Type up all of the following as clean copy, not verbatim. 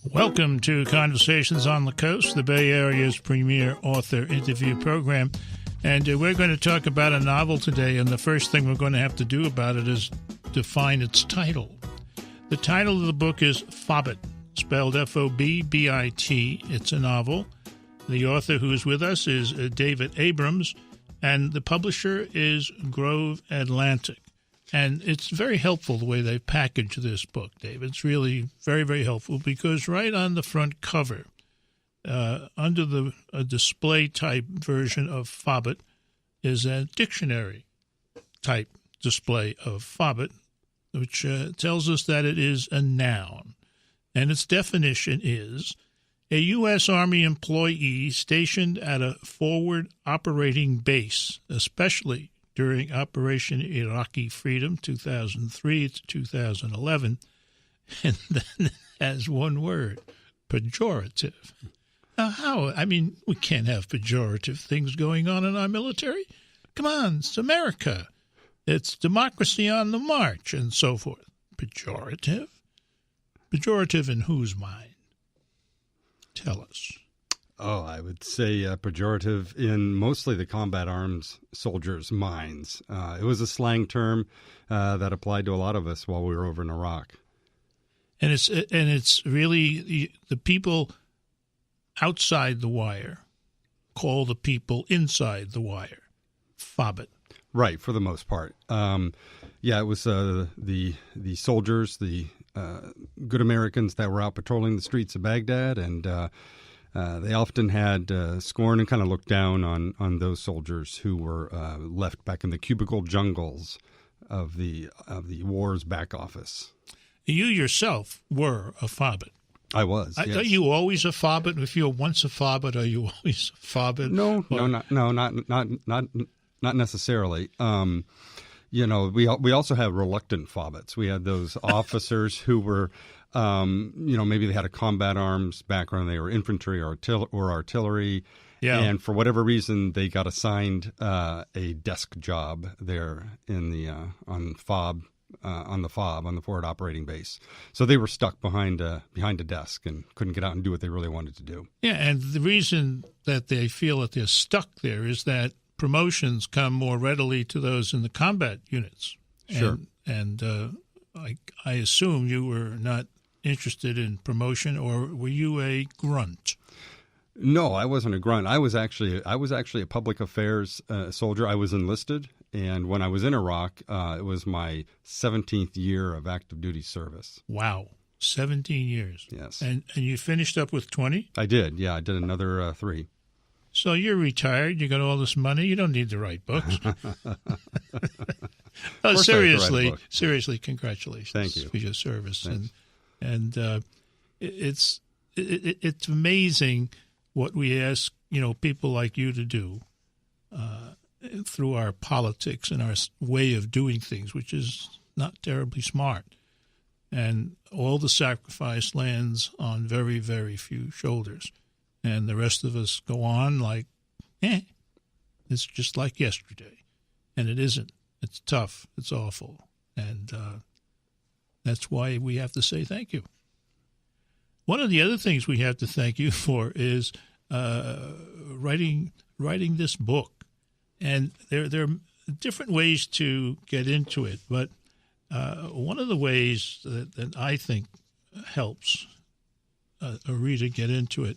Welcome to Conversations on the Coast, the Bay Area's premier author interview program. And we're going to talk about a novel today, and the first thing we're going to have to do about it is define its title. The title of the book is Fobbit, spelled F-O-B-B-I-T. It's a novel. The author who is with us is David Abrams, and the publisher is Grove Atlantic. And it's very helpful the way they package this book, Dave. It's really very, very helpful because right on the front cover, under a display-type version of Fobbit, is a dictionary-type display of Fobbit, which tells us that it is a noun. And its definition is a U.S. Army employee stationed at a forward operating base, especially during Operation Iraqi Freedom, 2003 to 2011, and then it has one word, pejorative. Now, how? I mean, we can't have pejorative things going on in our military. Come on, it's America. It's democracy on the march and so forth. Pejorative? Pejorative in whose mind? Tell us. Oh, I would say pejorative in mostly the combat arms soldiers' minds. It was a slang term that applied to a lot of us while we were over in Iraq. And it's really the people outside the wire call the people inside the wire Fobbit. Right, for the most part. It was the soldiers, the good Americans that were out patrolling the streets of Baghdad, and they often had scorn and kind of looked down on those soldiers who were left back in the cubicle jungles of the war's back office. You yourself were a Fobbit. I was. Yes. Are you always a Fobbit? If you're once a Fobbit, are you always a Fobbit? Not necessarily. We also have reluctant Fobbits. We had those officers who were. Maybe they had a combat arms background. They were infantry or artillery. Yeah. And for whatever reason, they got assigned a desk job there in the on the forward operating base. So they were stuck behind a desk and couldn't get out and do what they really wanted to do. Yeah, and the reason that they feel that they're stuck there is that promotions come more readily to those in the combat units. Sure. And I assume you were not interested in promotion, or were you a grunt? No, I wasn't a grunt. I was actually a public affairs soldier. I was enlisted, and when I was in Iraq, it was my 17th year of active duty service. Wow, 17 years. Yes. And you finished up with 20? I did. Yeah, I did another 3. So you're retired. You got all this money. You don't need to write books. Oh, seriously, congratulations. Thank you for your service. Thanks. And it's amazing what we ask people like you to do through our politics and our way of doing things, which is not terribly smart. And all the sacrifice lands on very, very few shoulders. And the rest of us go on like, it's just like yesterday. And it isn't. It's tough. It's awful. And that's why we have to say thank you. One of the other things we have to thank you for is writing this book. And there are different ways to get into it. But one of the ways that I think helps a reader get into it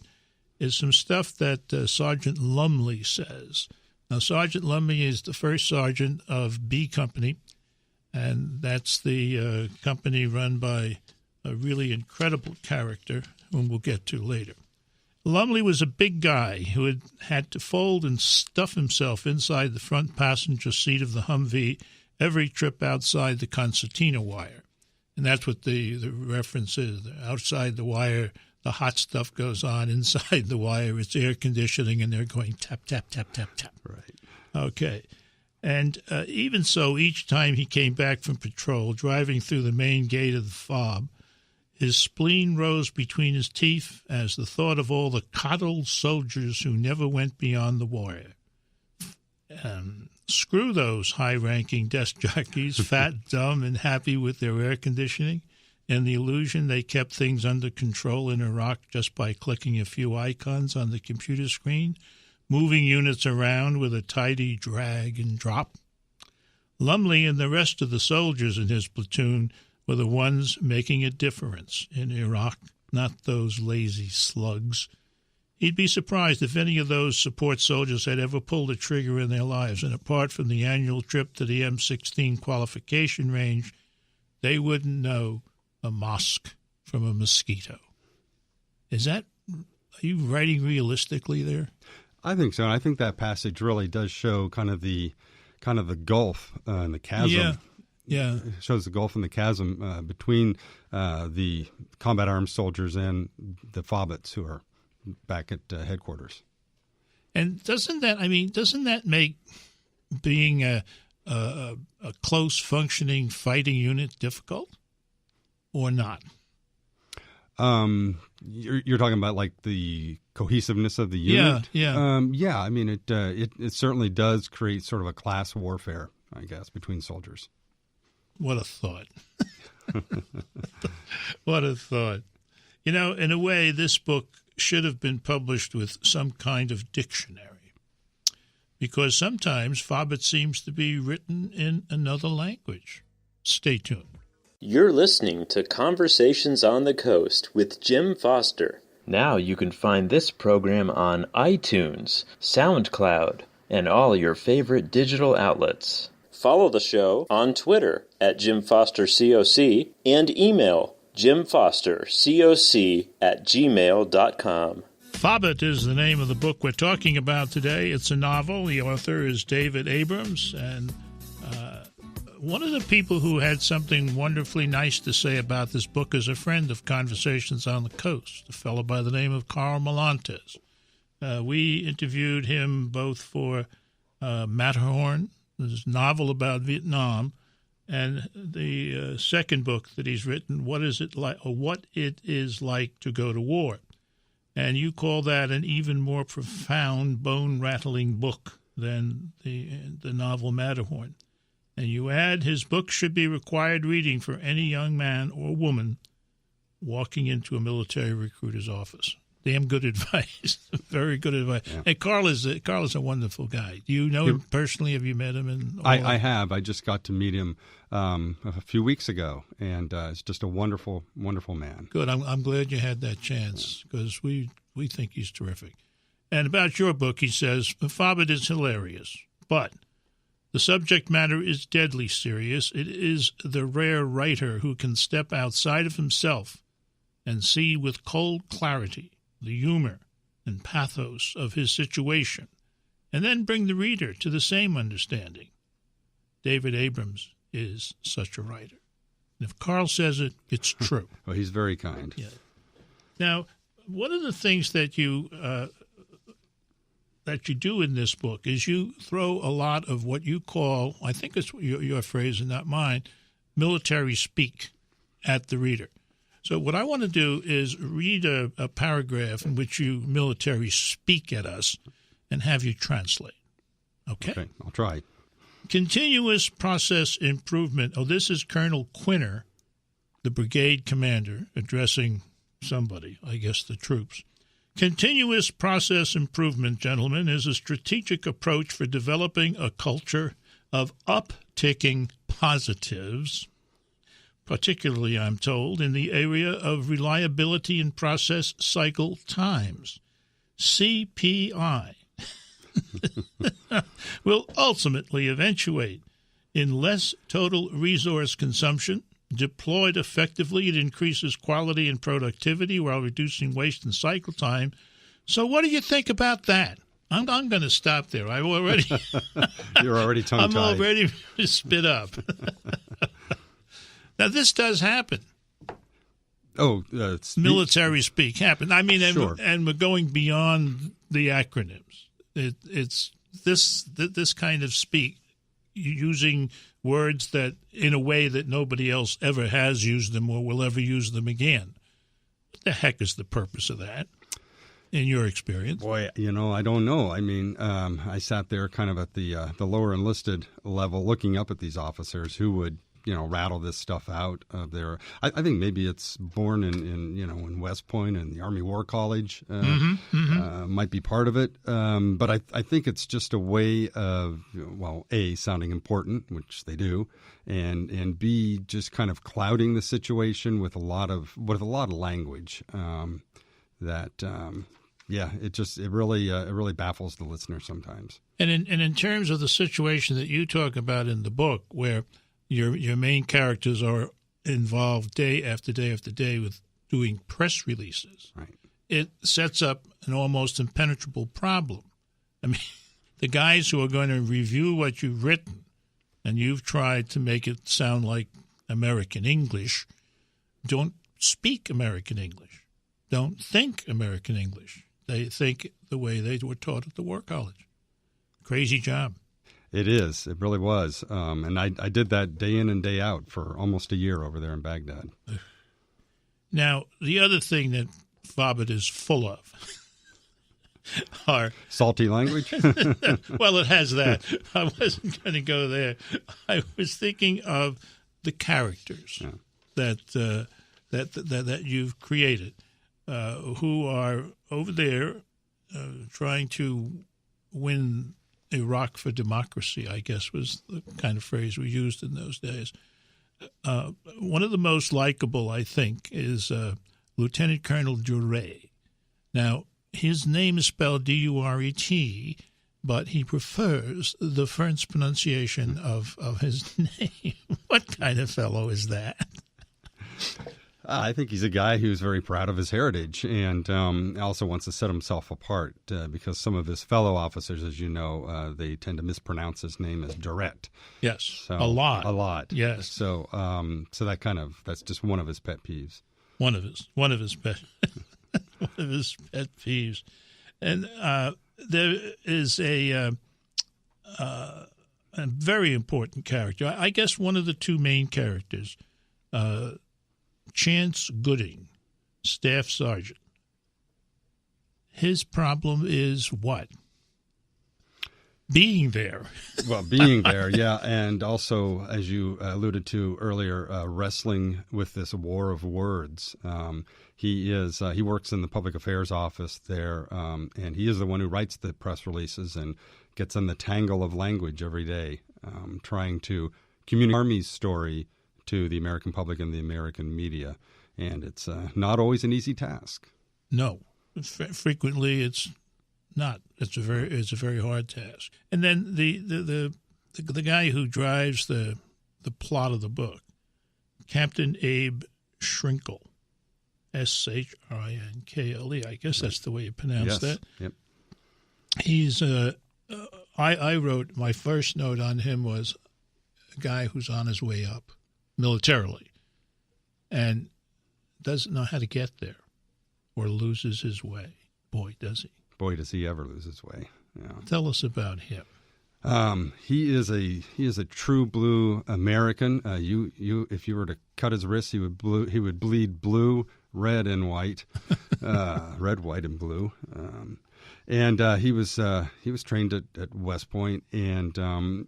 is some stuff that Sergeant Lumley says. Now, Sergeant Lumley is the first sergeant of B Company, and that's the company run by a really incredible character whom we'll get to later. Lumley was a big guy who had to fold and stuff himself inside the front passenger seat of the Humvee every trip outside the concertina wire. And that's what the reference is. Outside the wire, the hot stuff goes on. Inside the wire, it's air conditioning, and they're going tap, tap, tap, tap, tap. Right. Okay. And even so, each time he came back from patrol, driving through the main gate of the fob, his spleen rose between his teeth as the thought of all the coddled soldiers who never went beyond the wire. Screw those high-ranking desk jockeys, fat, dumb, and happy with their air conditioning. and the illusion they kept things under control in Iraq just by clicking a few icons on the computer screen, moving units around with a tidy drag and drop? Lumley and the rest of the soldiers in his platoon were the ones making a difference in Iraq, not those lazy slugs. He'd be surprised if any of those support soldiers had ever pulled a trigger in their lives, and apart from the annual trip to the M16 qualification range, they wouldn't know a mosque from a mosquito. Are you writing realistically there? I think so. And I think that passage really does show kind of the gulf and the chasm. Yeah. It shows the gulf and the chasm between the combat arms soldiers and the Fobbits who are back at headquarters. And doesn't that make being a close functioning fighting unit difficult, or not? You're talking about like the cohesiveness of the unit. Yeah. I mean, it certainly does create sort of a class warfare, I guess, between soldiers. What a thought! What a thought! In a way, this book should have been published with some kind of dictionary, because sometimes Fobbit seems to be written in another language. Stay tuned. You're listening to Conversations on the Coast with Jim Foster. Now you can find this program on iTunes, SoundCloud, and all your favorite digital outlets. Follow the show on Twitter at JimFosterCoc and email JimFosterCoc@gmail.com. Fobbit is the name of the book we're talking about today. It's a novel. The author is David Abrams, and one of the people who had something wonderfully nice to say about this book is a friend of Conversations on the Coast, a fellow by the name of Carl Melantes. We interviewed him both for Matterhorn, this novel about Vietnam, and the second book that he's written, What It Is Like to Go to War. And you call that an even more profound, bone-rattling book than the novel Matterhorn. And you add, his book should be required reading for any young man or woman walking into a military recruiter's office. Damn good advice. Very good advice. Yeah. And Carl is a wonderful guy. Do you know him personally? Have you met him? I have. I just got to meet him a few weeks ago, and it's just a wonderful, wonderful man. Good. I'm glad you had that chance, because we think he's terrific. And about your book, he says, Fobbit is hilarious, but the subject matter is deadly serious. It is the rare writer who can step outside of himself and see with cold clarity the humor and pathos of his situation, and then bring the reader to the same understanding. David Abrams is such a writer. And if Carl says it, it's true. Well, he's very kind. Yeah. Now, one of the things that you do in this book is you throw a lot of what you call, I think it's your phrase and not mine, military speak at the reader. So what I want to do is read a paragraph in which you military speak at us and have you translate. Okay, I'll try. Continuous process improvement. Oh, this is Colonel Quinner, the brigade commander, addressing somebody, I guess the troops. Continuous process improvement, gentlemen, is a strategic approach for developing a culture of upticking positives, particularly, I'm told, in the area of reliability and process cycle times. CPI will ultimately eventuate in less total resource consumption. Deployed effectively, it increases quality and productivity while reducing waste and cycle time. So what do you think about that? I'm going to stop there. You're already tongue-tied. I'm all ready to spit up. Now, this does happen. Oh, military speak happen. I mean, sure. And we're going beyond the acronyms. It's this kind of speak, using words that in a way that nobody else ever has used them or will ever use them again. What the heck is the purpose of that, in your experience? Boy, I don't know. I mean, I sat there kind of at the lower enlisted level looking up at these officers who would rattle this stuff out of there. I think maybe it's born in West Point and the Army War College might be part of it. But I think it's just a way of, A, sounding important, which they do, and B, just kind of clouding the situation with a lot of language it really baffles the listener sometimes. And in terms of the situation that you talk about in the book, where your main characters are involved day after day after day with doing press releases, right, it sets up an almost impenetrable problem. I mean, the guys who are going to review what you've written, and you've tried to make it sound like American English, don't speak American English, don't think American English. They think the way they were taught at the War College. Crazy job. It is. It really was. And I did that day in and day out for almost a year over there in Baghdad. Now, the other thing that Fobbit is full of are... salty language? Well, it has that. I wasn't going to go there. I was thinking of the characters that you've created, who are over there trying to win Iraq for democracy, I guess was the kind of phrase we used in those days. One of the most likable, I think, is Lieutenant Colonel Duret. Now, his name is spelled D-U-R-E-T, but he prefers the French pronunciation of his name. What kind of fellow is that? I think he's a guy who's very proud of his heritage and also wants to set himself apart because some of his fellow officers, as you know, they tend to mispronounce his name as Duret. Yes, so, a lot. Yes. So that's just one of his pet peeves. One of his pet peeves, and there is a very important character. I guess one of the two main characters. Chance Gooding, Staff Sergeant. His problem is what? Being there. Well, being there, yeah, and also, as you alluded to earlier, wrestling with this war of words. He works in the public affairs office there, and he is the one who writes the press releases and gets in the tangle of language every day, trying to communicate the Army's story to the American public and the American media, and it's not always an easy task. No, frequently it's not. It's a very hard task. And then the guy who drives the plot of the book, Captain Abe Shrinkle, Shrinkle. I guess that's the way you pronounce that. Yep. He's I wrote my first note on him was a guy who's on his way up militarily and doesn't know how to get there or loses his way. Boy, does he. Boy, does he ever lose his way. Yeah. Tell us about him. He is a true blue American. If you were to cut his wrists, he would bleed blue, red, and white, red, white, and blue. And he was trained at West Point and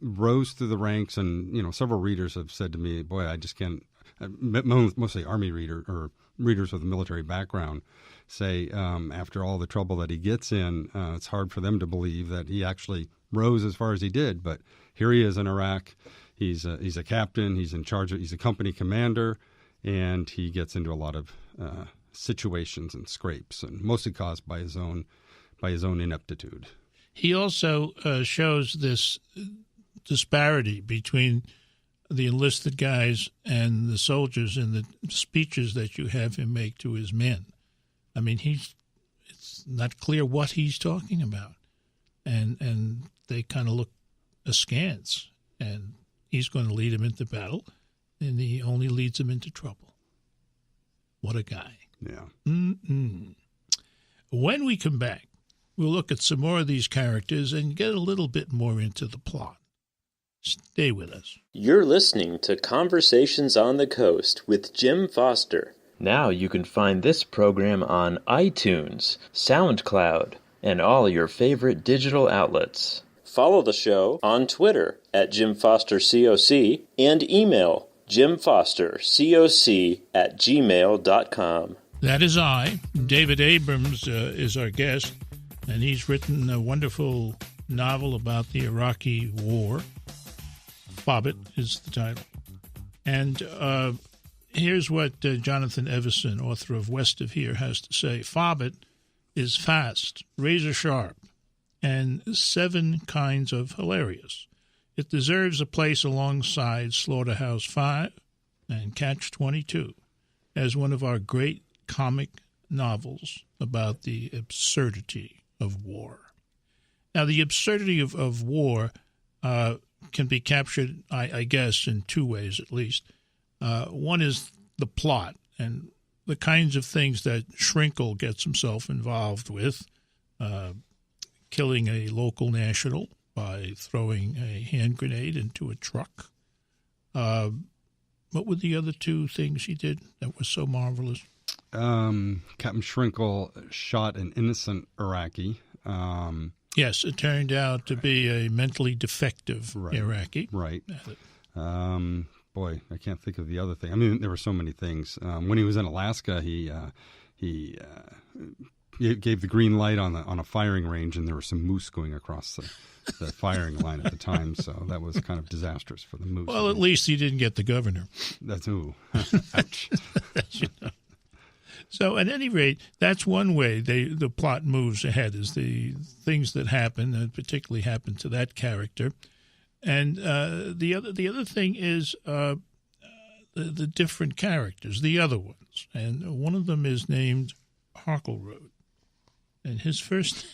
rose through the ranks. And several readers have said to me, "Boy, I just can't." Mostly Army readers with a military background say after all the trouble that he gets in, it's hard for them to believe that he actually rose as far as he did. But here he is in Iraq. He's a captain. He's in charge. He's a company commander, and he gets into a lot of situations and scrapes, and mostly caused by his own ineptitude. He also shows this disparity between the enlisted guys and the soldiers in the speeches that you have him make to his men. I mean, it's not clear what he's talking about, and they kind of look askance, and he's going to lead them into battle, and he only leads them into trouble. What a guy. Yeah. Mm-mm. When we come back, we'll look at some more of these characters and get a little bit more into the plot. Stay with us. You're listening to Conversations on the Coast with Jim Foster. Now you can find this program on iTunes, SoundCloud, and all your favorite digital outlets. Follow the show on Twitter @JimFosterCoc and email Jim Foster, COC@gmail.com. That is I. David Abrams is our guest, and he's written a wonderful novel about the Iraqi war. Fobbit is the title. And here's what Jonathan Everson, author of West of Here, has to say. Fobbit is fast, razor sharp, and 7 kinds of hilarious. It deserves a place alongside Slaughterhouse-Five and Catch-22 as one of our great comic novels about the absurdity of war. Now, the absurdity of war can be captured, I guess, in 2 ways at least. One is the plot and the kinds of things that Shrinkle gets himself involved with, killing a local national by throwing a hand grenade into a truck. What were the other 2 things he did that was so marvelous? Captain Shrinkle shot an innocent Iraqi. Yes, it turned out to be a mentally defective Iraqi. Right. Boy, I can't think of the other thing. I mean, there were so many things. When he was in Alaska, he gave the green light on a firing range, and there were some moose going across the firing line at the time. So that was kind of disastrous for the moose. Well, at least he didn't get the governor. That's ouch. You know. So at any rate, that's one way the plot moves ahead, is the things that happen, and particularly happen to that character. And the other thing is the different characters, the other ones. And one of them is named Harkleroad. And his first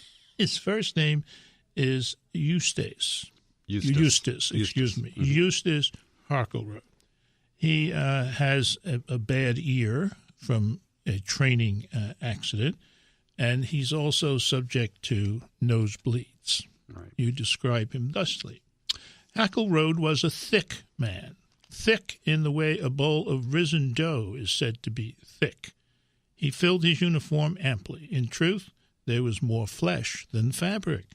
name is Eustace. Eustace Harkleroad. He has a bad ear from a training accident, and he's also subject to nosebleeds. Right. You describe him thusly. Harkleroad was a thick man, thick in the way a bowl of risen dough is said to be thick. He filled his uniform amply. In truth, there was more flesh than fabric.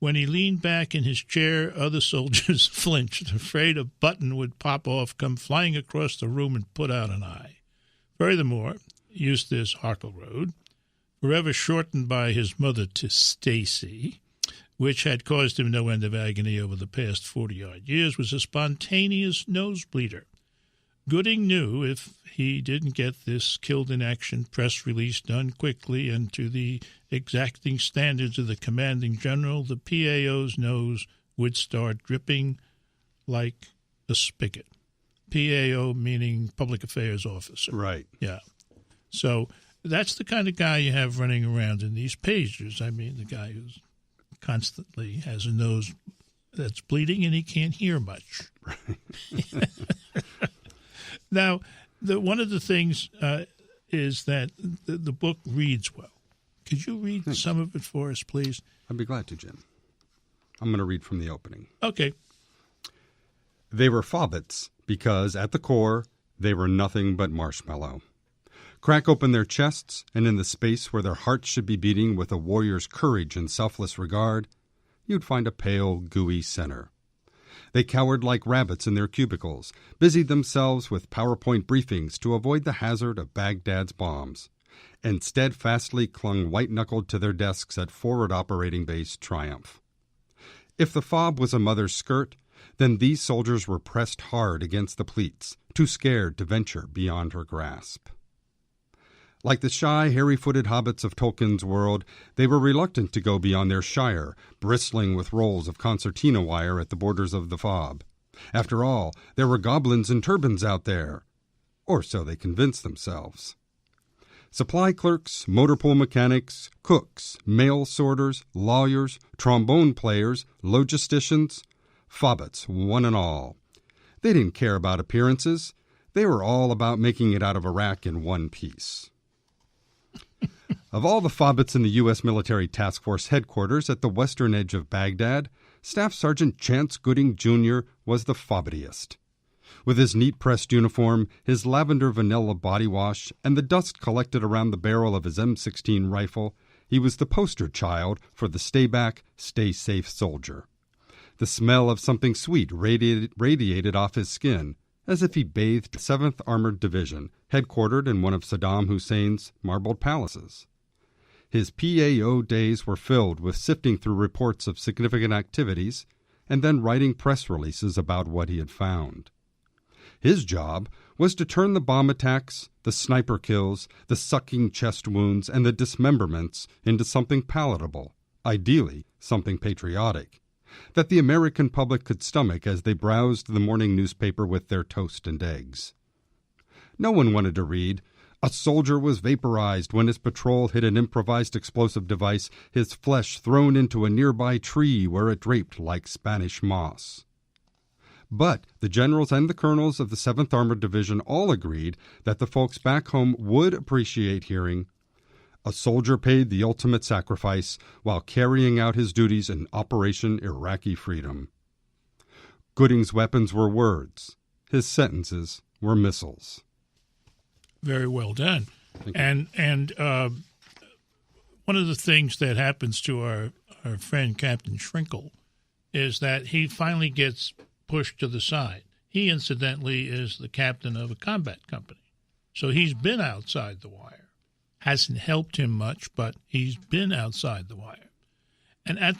When he leaned back in his chair, other soldiers flinched, afraid a button would pop off, come flying across the room, and put out an eye. Furthermore, Eustace Harkleroad, forever shortened by his mother to Stacy, which had caused him no end of agony over the past 40-odd years, was a spontaneous nosebleeder. Gooding knew if he didn't get this killed-in-action press release done quickly and to the exacting standards of the commanding general, the PAO's nose would start dripping like a spigot. PAO meaning Public Affairs Officer. Right. Yeah. So that's the kind of guy you have running around in these pages. I mean, the guy who's constantly has a nose that's bleeding and he can't hear much. Right. Now, one of the things is that the book reads well. Could you read some of it for us, please? I'd be glad to, Jim. I'm going to read from the opening. Okay. They were Fobbits because, at the core, they were nothing but marshmallow. Crack open their chests, and in the space where their hearts should be beating with a warrior's courage and selfless regard, you'd find a pale, gooey center. They cowered like rabbits in their cubicles, busied themselves with PowerPoint briefings to avoid the hazard of Baghdad's bombs, and steadfastly clung white-knuckled to their desks at Forward Operating Base Triumph. If the fob was a mother's skirt, then these soldiers were pressed hard against the pleats, too scared to venture beyond her grasp. Like the shy, hairy-footed hobbits of Tolkien's world, they were reluctant to go beyond their shire, bristling with rolls of concertina wire at the borders of the fob. After all, there were goblins and turbans out there. Or so they convinced themselves. Supply clerks, motor pool mechanics, cooks, mail sorters, lawyers, trombone players, logisticians, Fobbits, one and all. They didn't care about appearances. They were all about making it out of Iraq in one piece. Of all the Fobbits in the U.S. Military Task Force headquarters at the western edge of Baghdad, Staff Sergeant Chance Gooding, Jr. was the Fobbitiest. With his neat-pressed uniform, his lavender vanilla body wash, and the dust collected around the barrel of his M16 rifle, he was the poster child for the stay-back, stay-safe soldier. The smell of something sweet radiated off his skin, as if he bathed 7th Armored Division, headquartered in one of Saddam Hussein's marbled palaces. His PAO days were filled with sifting through reports of significant activities and then writing press releases about what he had found. His job was to turn the bomb attacks, the sniper kills, the sucking chest wounds, and the dismemberments into something palatable, ideally something patriotic, that the American public could stomach as they browsed the morning newspaper with their toast and eggs. No one wanted to read, "A soldier was vaporized when his patrol hit an improvised explosive device, his flesh thrown into a nearby tree where it draped like Spanish moss." But the generals and the colonels of the 7th Armored Division all agreed that the folks back home would appreciate hearing, "A soldier paid the ultimate sacrifice while carrying out his duties in Operation Iraqi Freedom." Gooding's weapons were words. His sentences were missiles. Very well done. And one of the things that happens to our friend Captain Shrinkle is that he finally gets pushed to the side. He, incidentally, is the captain of a combat company. So he's been outside the wire. Hasn't helped him much, but he's been outside the wire. And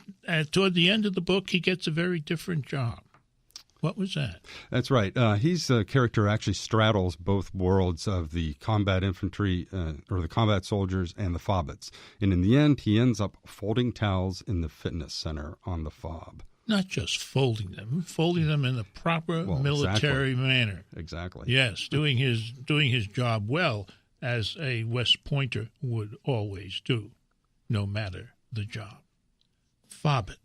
toward the end of the book, he gets a very different job. What was that? That's right. He's a character who actually straddles both worlds of the combat infantry, or the combat soldiers, and the Fobbits. And in the end, he ends up folding towels in the fitness center on the Fob. Not just folding them in the proper military manner. Exactly. Yes, doing his job well, as a West Pointer would always do, no matter the job. Fobbit.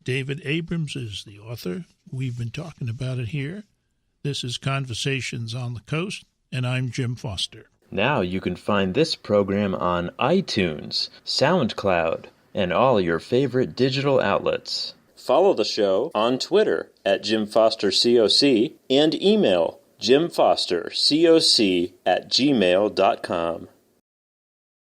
David Abrams is the author. We've been talking about it here. This is Conversations on the Coast, and I'm Jim Foster. Now you can find this program on iTunes, SoundCloud, and all your favorite digital outlets. Follow the show on Twitter at Jim Foster COC and email jimfostercoc@gmail.com.